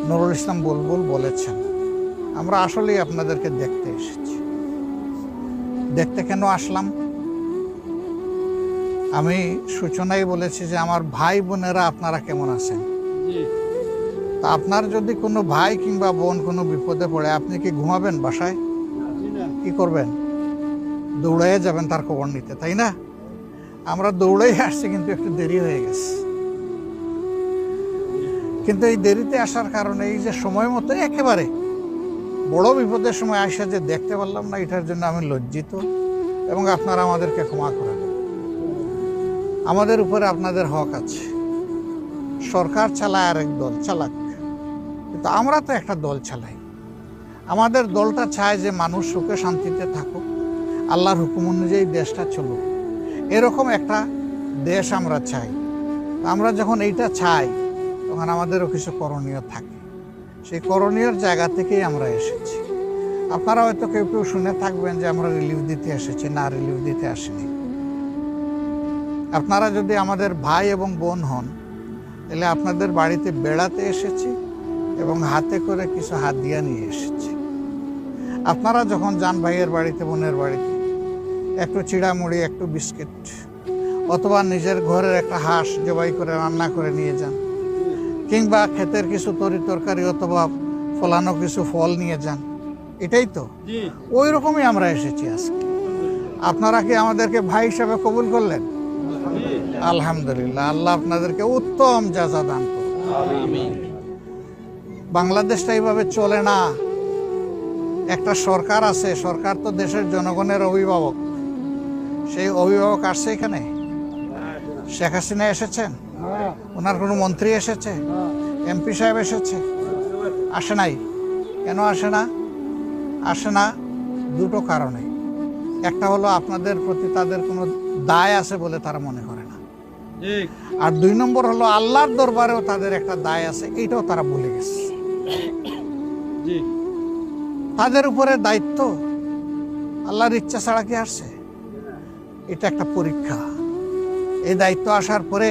নুরুল ইসলাম বুলবুল বলেছেন, আমরা আসলেই আপনাদেরকে দেখতে এসেছি। দেখতে কেন আসলাম? আমি সূচনায় বলেছি যে আমার ভাই বোনেরা আপনারা কেমন আছেন। তা আপনার যদি কোনো ভাই কিংবা বোন কোনো বিপদে পড়ে, আপনি কি ঘুমাবেন বাসায়? কি করবেন? দৌড়াইয়ে যাবেন তার খবর নিতে, তাই না? আমরা দৌড়াই আসছি, কিন্তু একটু দেরি হয়ে গেছে। কিন্তু এই দেরিতে আসার কারণে এই যে সময় মতো একেবারে বড় বিপদের সময় আসা যে দেখতে পারলাম না, এটার জন্য আমি লজ্জিত, এবং আপনারা আমাদেরকে ক্ষমা করেন। আমাদের উপরে আপনাদের হক আছে। সরকার চালায় আরেক দল চালাক, কিন্তু আমরা তো একটা দল চালাই। আমাদের দলটা চায় যে মানুষ সুখে শান্তিতে থাকুক, আল্লাহর হুকুম অনুযায়ী দেশটা চলুক, এরকম একটা দেশ আমরা চাই। আমরা যখন এইটা চাই, তখন আমাদেরও কিছু করণীয় থাকে। সেই করণীয়র জায়গা থেকেই আমরা এসেছি। আপনারা হয়তো কেউ কেউ শুনে থাকবেন যে আমরা রিলিফ দিতে এসেছি। না, রিলিফ দিতে আসিনি। আপনারা যদি আমাদের ভাই এবং বোন হন, তাহলে আপনাদের বাড়িতে বেড়াতে এসেছি এবং হাতে করে কিছু হাদিয়া নিয়ে এসেছি। আপনারা যখন যান ভাইয়ের বাড়িতে, বোনের বাড়িতে, একটু চিড়ামুড়ি, একটু বিস্কিট, অথবা নিজের ঘরের একটা হাঁস জবাই করে রান্না করে নিয়ে যান, কিংবা ক্ষেতের কিছু তরকারি অথবা ফলানো কিছু ফল নিয়ে যান। এটাই তো, ওই রকমই আমরা এসেছি আজকে। আপনারা কি আমাদেরকে ভাই হিসাবে কবুল করলেন? আলহামদুলিল্লাহ, আল্লাহ আপনাদেরকে উত্তম জাযা দান করুন। বাংলাদেশটা এইভাবে চলে না। একটা সরকার আছে, সরকার তো দেশের জনগণের অভিভাবক। সেই অভিভাবক আসছে এখানে? শেখ হাসিনা এসেছেন? ওনার কোনো মন্ত্রী এসেছে? এমপি সাহেব এসেছে? আসে নাই। কেন আসে না? আসে না দুটো কারণে। একটা হলো আপনাদের প্রতি তাদের কোনো দায় আছে বলে তারা মনে করে না, আর 2 নম্বর হলো আল্লাহর দরবারেও তাদের একটা দায় আছে, এইটাও তারা ভুলে গেছে। তাদের উপরে দায়িত্ব আল্লাহর ইচ্ছা ছাড়া কি আসছে? এটা একটা পরীক্ষা। এই দায়িত্ব আসার পরে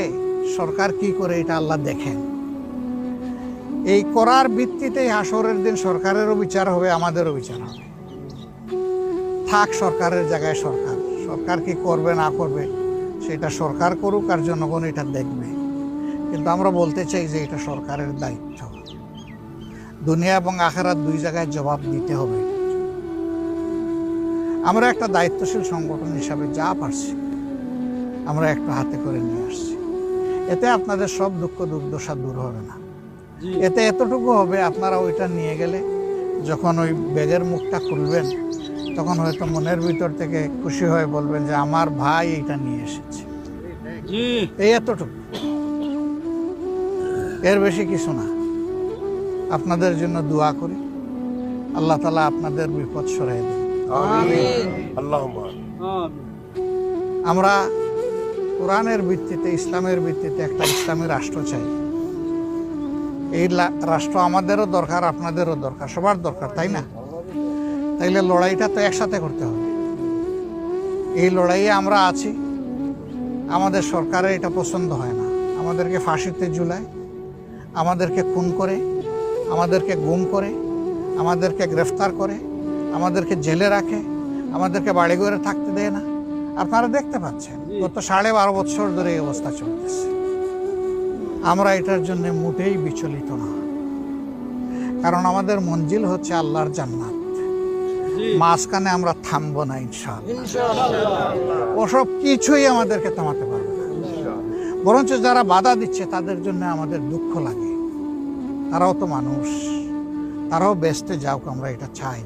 সরকার কি করে এটা আল্লাহ দেখেন। এই করার ভিত্তিতেই হাসরের দিন সরকারেরও বিচার হবে, আমাদেরও বিচার হবে। থাক সরকারের জায়গায় সরকার, সরকার কি করবে না করবে সেটা সরকার করুক, আর জনগণ এটা দেখবে। কিন্তু আমরা বলতে চাই যে এটা সরকারের দায়িত্ব। দুনিয়া এবং আখিরাত 2 জায়গায় জবাব দিতে হবে। আমরা একটা দায়িত্বশীল সংগঠন হিসাবে যা পারছি আমরা একটু হাতে করে নিয়ে আসছি। এতে আপনাদের সব দুঃখ দুর্দশা দূর হবে না। এতে এতটুকু হবে, আপনারা ওইটা নিয়ে গেলে যখন ওই ব্যাগের মুখটা খুলবেন, তখন হয়তো মনের ভিতর থেকে খুশি হয়ে বলবেন যে আমার ভাই এইটা নিয়ে এসেছে। এই এতটুকু, এর বেশি কিছু না। আপনাদের জন্য দোয়া করি, আল্লাহ তাআলা আপনাদের বিপদ সরাই দেন। আমরা কোরআনের ভিত্তিতে, ইসলামের ভিত্তিতে একটা ইসলামী রাষ্ট্র চাই। এই রাষ্ট্র আমাদেরও দরকার, আপনাদেরও দরকার, সবার দরকার, তাই না? তাইলে লড়াইটা তো একসাথে করতে হবে। এই লড়াইয়ে আমরা আছি। আমাদের সরকারের এটা পছন্দ হয় না। আমাদেরকে ফাঁসিতে ঝুলায়, আমাদেরকে খুন করে, আমাদেরকে গুম করে, আমাদেরকে গ্রেফতার করে, আমাদেরকে জেলে রাখে, আমাদেরকে বাড়ি ঘরে থাকতে দেয় না। আপনারা দেখতে পাচ্ছেন গত 12.5 বছর ধরে এই অবস্থা চলতেছে। আমরা এটার জন্য মোটেই বিচলিত না, কারণ আমাদের মঞ্জিল হচ্ছে আল্লাহর জান্নাত। মাঝখানে আমরা থামবো না ইনশাআল্লাহ। ওসব কিছুই আমাদেরকে থামাতে পারবে না। বরঞ্চ যারা বাধা দিচ্ছে তাদের জন্য আমাদের দুঃখ লাগে। তারাও তো মানুষ, তারাও বেহেশতে যাওক, আমরা এটা চাই।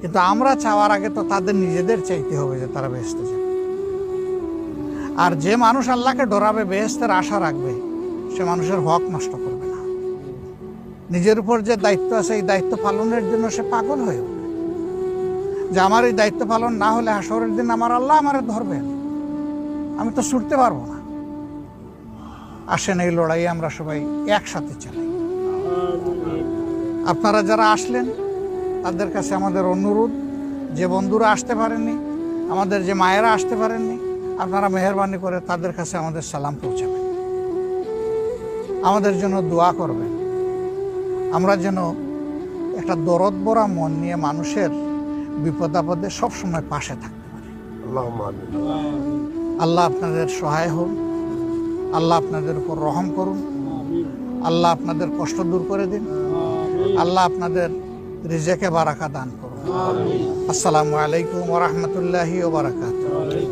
কিন্তু আমরা চাওয়ার আগে তো তাদের নিজেদের চাইতে হবে যে তারা বেহেশতে যাবে। আর যে মানুষ আল্লাহকে ডরাবে, বেহেশতের আশা রাখবে, সে মানুষের হক নষ্ট করবে না। নিজের উপর যে দায়িত্ব আছে, এই দায়িত্ব পালনের জন্য সে পাগল হয়ে উঠবে যে আমার এই দায়িত্ব পালন না হলে হাসরের দিন আমার আল্লাহ আমারে ধরবেন, আমি তো ছুটতে পারবো না। আসেন এই লড়াইয়ে আমরা সবাই একসাথে চালাই। আপনারা যারা আসলেন তাদের কাছে আমাদের অনুরোধ, যে বন্ধুরা আসতে পারেননি, আমাদের যে মায়েরা আসতে পারেননি, আপনারা মেহেরবানি করে তাদের কাছে আমাদের সালাম পৌঁছাবেন, আমাদের জন্য দোয়া করবেন। আমরা যেন একটা দরদ ভরা মন নিয়ে মানুষের বিপদ আপদে সবসময় পাশে থাকতে পারি। আল্লাহ আপনাদের সহায় হন, আল্লাহ আপনাদের উপর রহম করুন, আল্লাহ আপনাদের কষ্ট দূর করে দিন, আল্লাহ আপনাদের রিজেকে বারাকা দান করুন। আসসালামু আলাইকুম ওয়া রাহমাতুল্লাহি ওয়া বারাকাতুহু।